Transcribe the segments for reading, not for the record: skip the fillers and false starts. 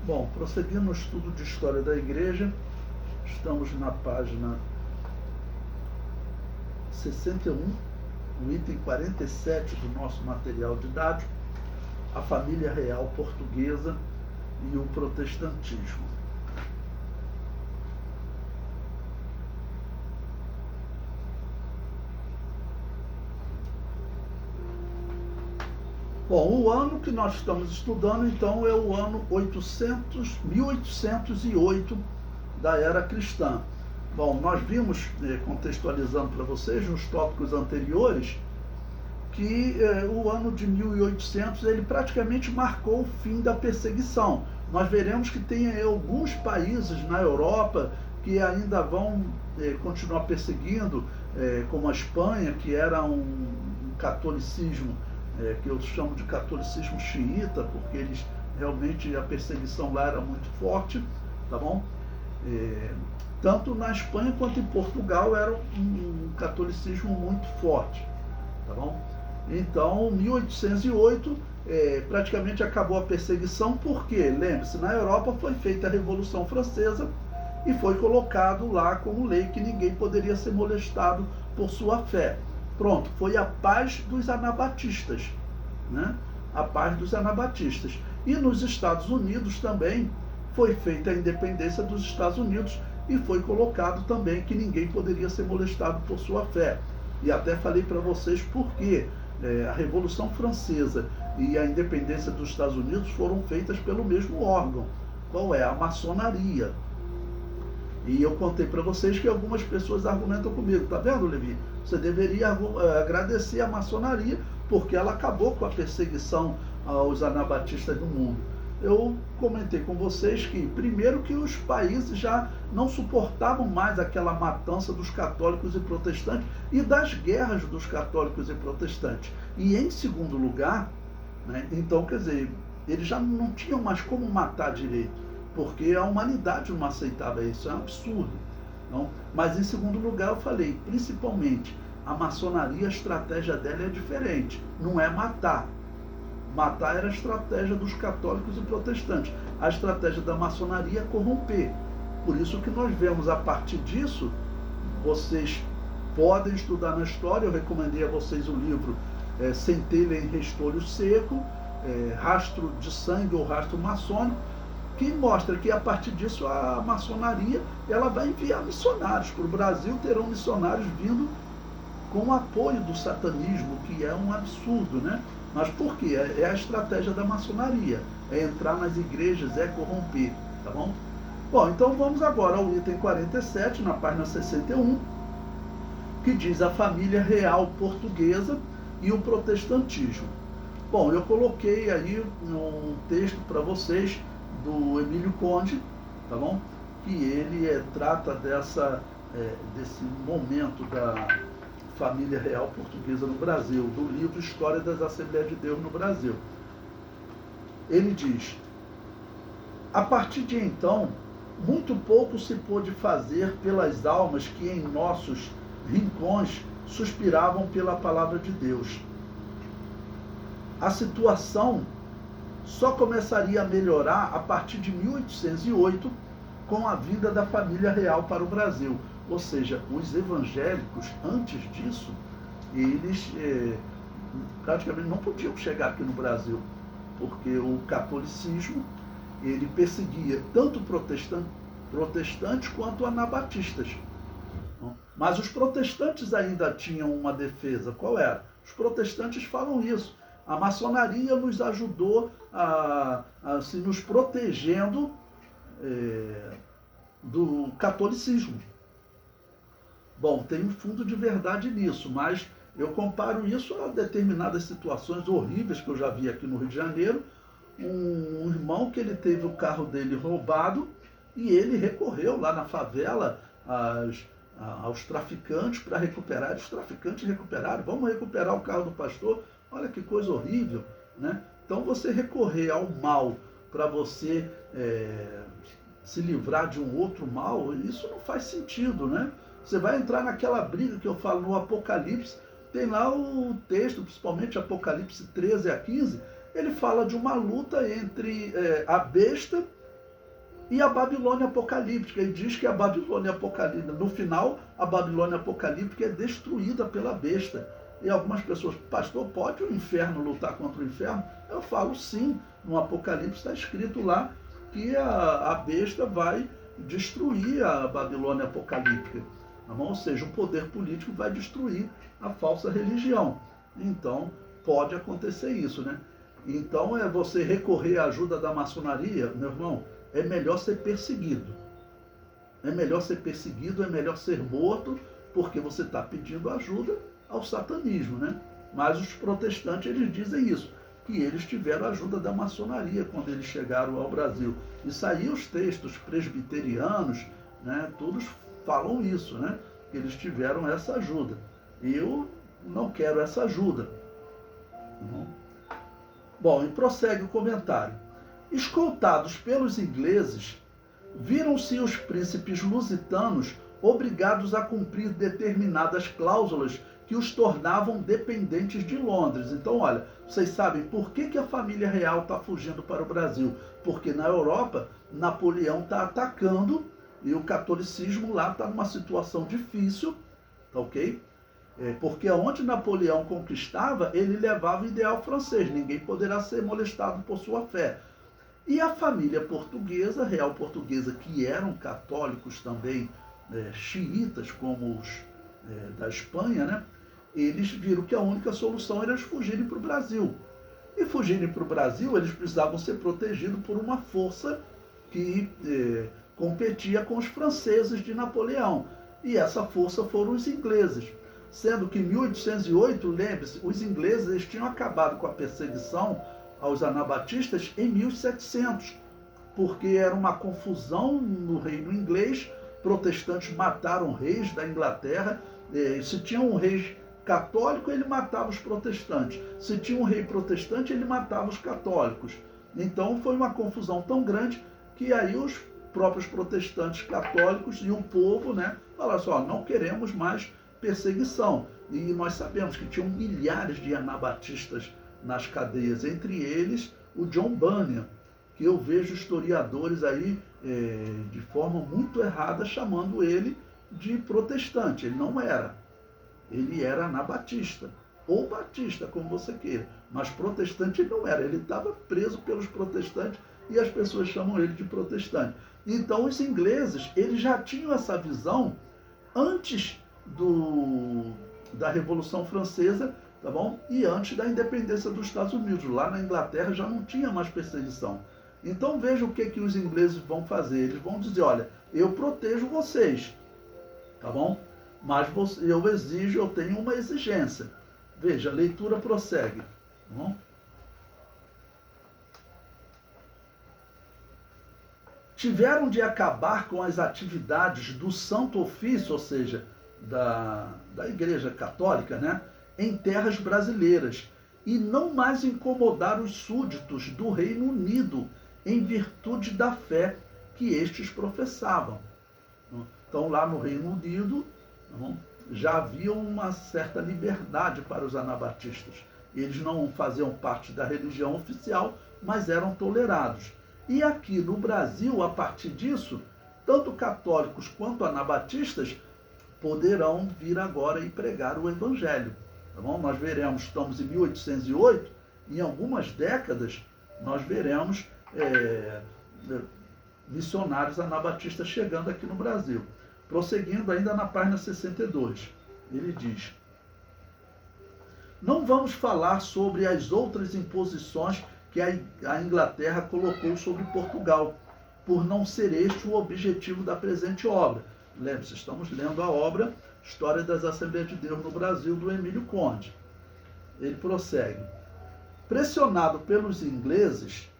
Bom, prosseguindo no estudo de História da Igreja, estamos na página 61, no item 47 do nosso material didático, a família real portuguesa e o protestantismo. Bom, o ano que nós estamos estudando, então, é o ano 1808 da era cristã. Bom, nós vimos, contextualizando para vocês, nos tópicos anteriores, que o ano de 1800 ele praticamente marcou o fim da perseguição. Nós veremos que tem alguns países na Europa que ainda vão continuar perseguindo, como a Espanha, que era um catolicismo que eu chamo de catolicismo xiita, porque eles realmente a perseguição lá era muito forte, tá bom? Tanto na Espanha quanto em Portugal era um catolicismo muito forte, tá bom? Então, 1808 praticamente acabou a perseguição, porque, lembre-se, na Europa foi feita a Revolução Francesa e foi colocado lá como lei que ninguém poderia ser molestado por sua fé. Pronto, foi a paz dos anabatistas, né? A paz dos anabatistas. E nos Estados Unidos também foi feita a independência dos Estados Unidos e foi colocado também que ninguém poderia ser molestado por sua fé. E até falei para vocês por quê. A Revolução Francesa e a independência dos Estados Unidos foram feitas pelo mesmo órgão. Qual é? A maçonaria. E eu contei para vocês que algumas pessoas argumentam comigo. Tá vendo, Levi? Você deveria agradecer a maçonaria porque ela acabou com a perseguição aos anabatistas no mundo. Eu comentei com vocês que, primeiro, que os países já não suportavam mais aquela matança dos católicos e protestantes e das guerras dos católicos e protestantes. E, em segundo lugar, né, então, quer dizer, eles já não tinham mais como matar direito, porque a humanidade não aceitava isso, é um absurdo. Não? Mas, em segundo lugar, eu falei, principalmente, a maçonaria, a estratégia dela é diferente, não é matar. Matar era a estratégia dos católicos e protestantes. A estratégia da maçonaria é corromper. Por isso que nós vemos, a partir disso, vocês podem estudar na história, eu recomendei a vocês o livro Centelha em Restolho Seco, Rastro de Sangue ou Rastro Maçônico, que mostra que a partir disso a maçonaria ela vai enviar missionários para o Brasil, terão missionários vindo com o apoio do satanismo, que é um absurdo, né? Mas por quê? É a estratégia da maçonaria, é entrar nas igrejas, é corromper, tá bom? Bom, então vamos agora ao item 47, na página 61, que diz a família real portuguesa e o protestantismo. Bom, eu coloquei aí um texto para vocês do Emílio Conde, tá bom? Que ele trata desse momento da família real portuguesa no Brasil, do livro História das Assembleias de Deus no Brasil. Ele diz: a partir de então, muito pouco se pôde fazer pelas almas que em nossos rincões suspiravam pela palavra de Deus. A situação só começaria a melhorar a partir de 1808, com a vinda da família real para o Brasil. Ou seja, os evangélicos, antes disso, eles praticamente não podiam chegar aqui no Brasil, porque o catolicismo ele perseguia tanto protestantes quanto anabatistas. Mas os protestantes ainda tinham uma defesa. Qual era? Os protestantes falam isso. A maçonaria nos ajudou assim, nos protegendo do catolicismo. Bom, tem um fundo de verdade nisso, mas eu comparo isso a determinadas situações horríveis que eu já vi aqui no Rio de Janeiro. Um irmão que ele teve o carro dele roubado e ele recorreu lá na favela aos traficantes para recuperar. Os traficantes recuperaram, vamos recuperar o carro do pastor. Olha que coisa horrível, né? Então você recorrer ao mal para você se livrar de um outro mal, isso não faz sentido, né? Você vai entrar naquela briga que eu falo no Apocalipse, tem lá o texto, principalmente Apocalipse 13 a 15, ele fala de uma luta entre a besta e a Babilônia apocalíptica. Ele diz que a Babilônia apocalíptica, no final, a Babilônia apocalíptica é destruída pela besta. E algumas pessoas, pastor, pode o inferno lutar contra o inferno? Eu falo sim, no Apocalipse está escrito lá que a besta vai destruir a Babilônia apocalíptica. Ou seja, o poder político vai destruir a falsa religião. Então, pode acontecer isso, né? Então, é você recorrer à ajuda da maçonaria, meu irmão, é melhor ser perseguido. É melhor ser perseguido, é melhor ser morto, porque você está pedindo ajuda ao satanismo, né? Mas os protestantes, eles dizem isso, que eles tiveram a ajuda da maçonaria quando eles chegaram ao Brasil. Isso aí os textos presbiterianos, né, todos falam isso, né? Que eles tiveram essa ajuda. Eu não quero essa ajuda. Bom, e prossegue o comentário. Escoltados pelos ingleses, viram-se os príncipes lusitanos obrigados a cumprir determinadas cláusulas que os tornavam dependentes de Londres. Então, olha, vocês sabem por que a família real está fugindo para o Brasil? Porque na Europa, Napoleão está atacando e o catolicismo lá está numa situação difícil, tá ok? Porque onde Napoleão conquistava, ele levava o ideal francês, ninguém poderá ser molestado por sua fé. E a família portuguesa, real portuguesa, que eram católicos também, xiitas, como os da Espanha, né? Eles viram que a única solução era eles fugirem para o Brasil. E fugirem para o Brasil, eles precisavam ser protegidos por uma força que competia com os franceses de Napoleão. E essa força foram os ingleses. Sendo que em 1808, lembre-se, os ingleses eles tinham acabado com a perseguição aos anabatistas em 1700, porque era uma confusão no reino inglês, protestantes mataram reis da Inglaterra, se tinha um rei católico, ele matava os protestantes, se tinha um rei protestante, ele matava os católicos. Então foi uma confusão tão grande que aí os próprios protestantes católicos e o povo, né, falaram assim, ó, não queremos mais perseguição. E nós sabemos que tinham milhares de anabatistas nas cadeias, entre eles o John Bunyan, que eu vejo historiadores aí de forma muito errada chamando ele de protestante. Ele não era. Ele era anabatista, ou batista, como você queira. Mas protestante ele não era. Ele estava preso pelos protestantes e as pessoas chamam ele de protestante. Então os ingleses, eles já tinham essa visão antes da Revolução Francesa, tá bom? E antes da independência dos Estados Unidos. Lá na Inglaterra já não tinha mais perseguição. Então veja o que os ingleses vão fazer. Eles vão dizer, olha, eu protejo vocês, tá bom? Mas eu exijo, eu tenho uma exigência. Veja, a leitura prossegue, tá bom? Tiveram de acabar com as atividades do Santo Ofício, ou seja, da Igreja Católica, né, em terras brasileiras, e não mais incomodar os súditos do Reino Unido em virtude da fé que estes professavam. Então, lá no Reino Unido, já havia uma certa liberdade para os anabatistas. Eles não faziam parte da religião oficial, mas eram tolerados. E aqui no Brasil, a partir disso, tanto católicos quanto anabatistas poderão vir agora e pregar o Evangelho. Tá bom? Nós veremos, estamos em 1808, em algumas décadas, nós veremos missionários anabatistas chegando aqui no Brasil. Prosseguindo ainda na página 62, ele diz: não vamos falar sobre as outras imposições que a Inglaterra colocou sobre Portugal, por não ser este o objetivo da presente obra. Lembre-se, estamos lendo a obra História das Assembleias de Deus no Brasil, do Emílio Conde. Ele prossegue: pressionado pelos ingleses,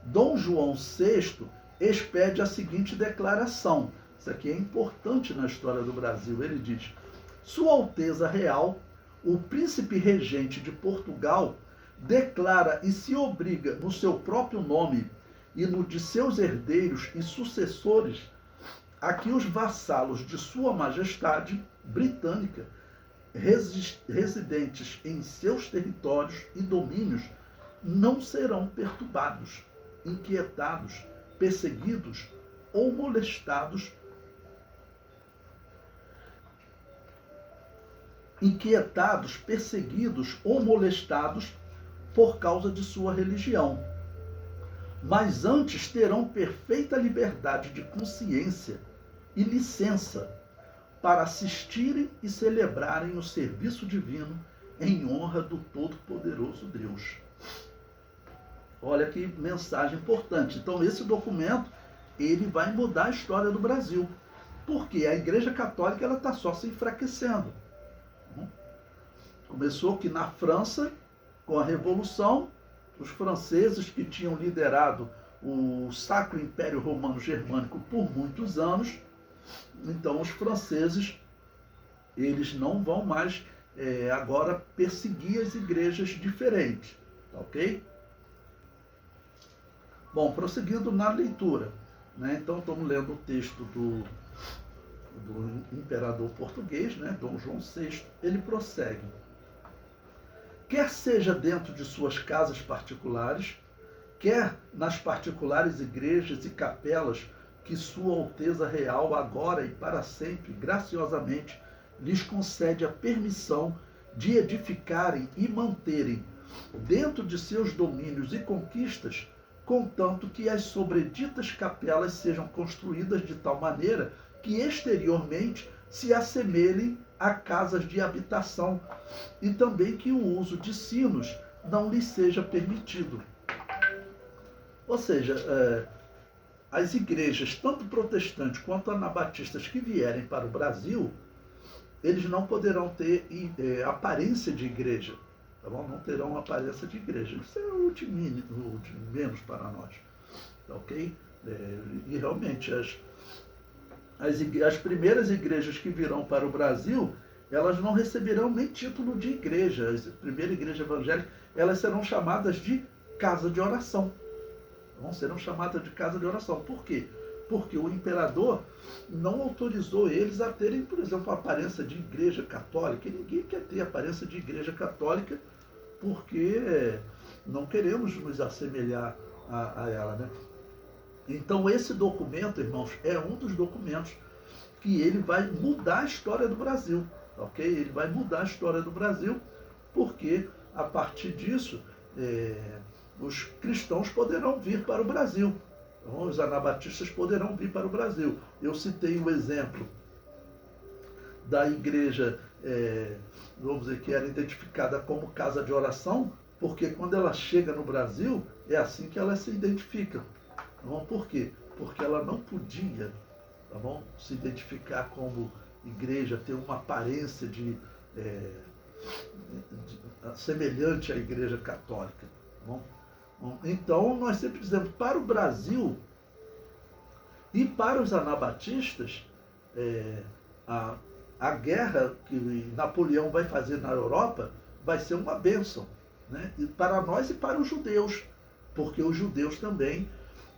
Dom João VI expede a seguinte declaração. Isso aqui é importante na história do Brasil. Ele diz: Sua Alteza Real, o príncipe regente de Portugal, declara e se obriga no seu próprio nome e no de seus herdeiros e sucessores a que os vassalos de Sua Majestade britânica, residentes em seus territórios e domínios, não serão perturbados, inquietados, perseguidos ou molestados, inquietados, perseguidos ou molestados por causa de sua religião. Mas antes terão perfeita liberdade de consciência e licença para assistirem e celebrarem o serviço divino em honra do Todo-Poderoso Deus. Olha que mensagem importante. Então, esse documento, ele vai mudar a história do Brasil. Porque a Igreja Católica está só se enfraquecendo. Começou que na França, com a Revolução, os franceses que tinham liderado o Sacro Império Romano Germânico por muitos anos, então os franceses, eles não vão mais agora perseguir as igrejas diferentes, tá ok? Bom, prosseguindo na leitura, né? Então estamos lendo o texto do imperador português, né? Dom João VI, ele prossegue. Quer seja dentro de suas casas particulares, quer nas particulares igrejas e capelas que Sua Alteza Real agora e para sempre, graciosamente, lhes concede a permissão de edificarem e manterem dentro de seus domínios e conquistas, contanto que as sobreditas capelas sejam construídas de tal maneira que exteriormente se assemelhem a casas de habitação, e também que o uso de sinos não lhes seja permitido. Ou seja, as igrejas, tanto protestantes quanto anabatistas que vierem para o Brasil, eles não poderão ter aparência de igreja, tá bom? Não terão aparência de igreja. Isso é o de menos para nós, tá ok? E realmente as primeiras igrejas que virão para o Brasil, elas não receberão nem título de igreja. A primeira igreja evangélica, elas serão chamadas de casa de oração. Serão chamadas de casa de oração. Por quê? Porque o imperador não autorizou eles a terem, por exemplo, a aparência de igreja católica. E ninguém quer ter a aparência de igreja católica porque não queremos nos assemelhar a ela, né? Então esse documento, irmãos, é um dos documentos que ele vai mudar a história do Brasil, ok? Ele vai mudar a história do Brasil porque a partir disso os cristãos poderão vir para o Brasil, então, os anabatistas poderão vir para o Brasil. Eu citei o exemplo da igreja, vamos dizer, que era identificada como casa de oração, porque quando ela chega no Brasil, é assim que ela se identifica. Tá bom? Por quê? Porque ela não podia, tá bom, se identificar como igreja, ter uma aparência semelhante à igreja católica. Tá bom? Então, nós sempre dizemos, para o Brasil e para os anabatistas, a guerra que Napoleão vai fazer na Europa vai ser uma bênção, né? E para nós e para os judeus, porque os judeus também,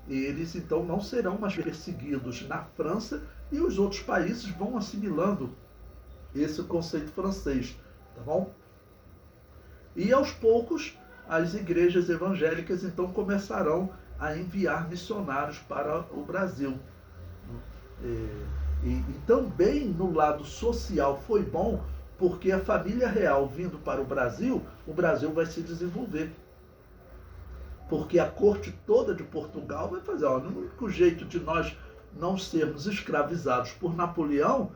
eles então não serão mais perseguidos na França e os outros países vão assimilando esse conceito francês, tá bom? E aos poucos as igrejas evangélicas então começarão a enviar missionários para o Brasil. E também no lado social foi bom, porque a família real vindo para o Brasil vai se desenvolver. Porque a corte toda de Portugal vai fazer, o único jeito de nós não sermos escravizados por Napoleão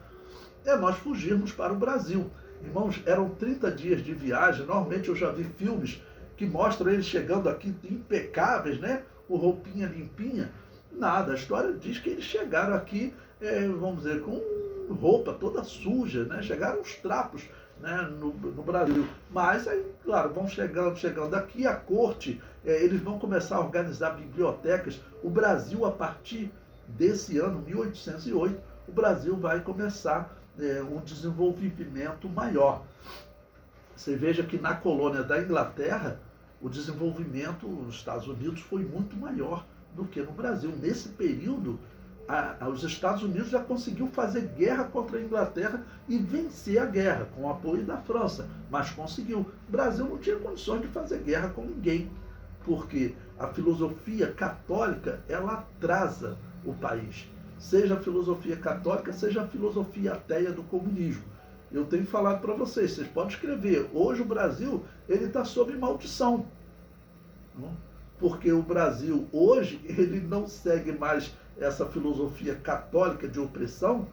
é nós fugirmos para o Brasil. Irmãos, eram 30 dias de viagem, normalmente eu já vi filmes que mostram eles chegando aqui impecáveis, né? Com roupinha limpinha. Nada, a história diz que eles chegaram aqui, vamos dizer, com roupa toda suja, né? Chegaram os trapos, né, no Brasil. Mas aí, claro, vão chegando aqui, a corte, eles vão começar a organizar bibliotecas. O Brasil, a partir desse ano, 1808, o Brasil vai começar um desenvolvimento maior. Você veja que na colônia da Inglaterra, o desenvolvimento nos Estados Unidos foi muito maior do que no Brasil. Nesse período, os Estados Unidos já conseguiu fazer guerra contra a Inglaterra e vencer a guerra, com o apoio da França, mas conseguiu. O Brasil não tinha condições de fazer guerra com ninguém, porque a filosofia católica, ela atrasa o país. Seja a filosofia católica, seja a filosofia ateia do comunismo. Eu tenho falado para vocês, vocês podem escrever, hoje o Brasil ele está sob maldição. Porque o Brasil hoje ele não segue mais essa filosofia católica de opressão,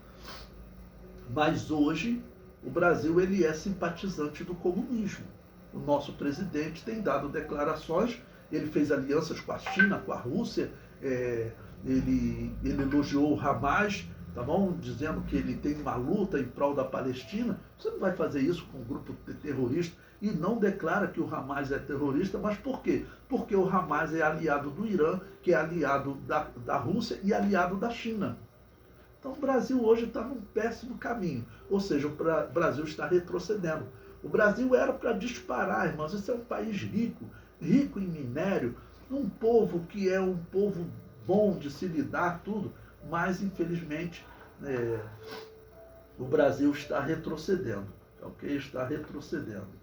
mas hoje o Brasil ele é simpatizante do comunismo. O nosso presidente tem dado declarações, ele fez alianças com a China, com a Rússia, ele elogiou o Hamas, tá bom? Dizendo que ele tem uma luta em prol da Palestina. Você não vai fazer isso com um grupo terrorista e não declara que o Hamas é terrorista, mas por quê? Porque o Hamas é aliado do Irã, que é aliado da Rússia e aliado da China. Então o Brasil hoje está num péssimo caminho, ou seja, o Brasil está retrocedendo. O Brasil era para disparar, irmãos, esse é um país rico, rico em minério, um povo que é um povo bom de se lidar, tudo, mas infelizmente o Brasil está retrocedendo, ok? Está retrocedendo.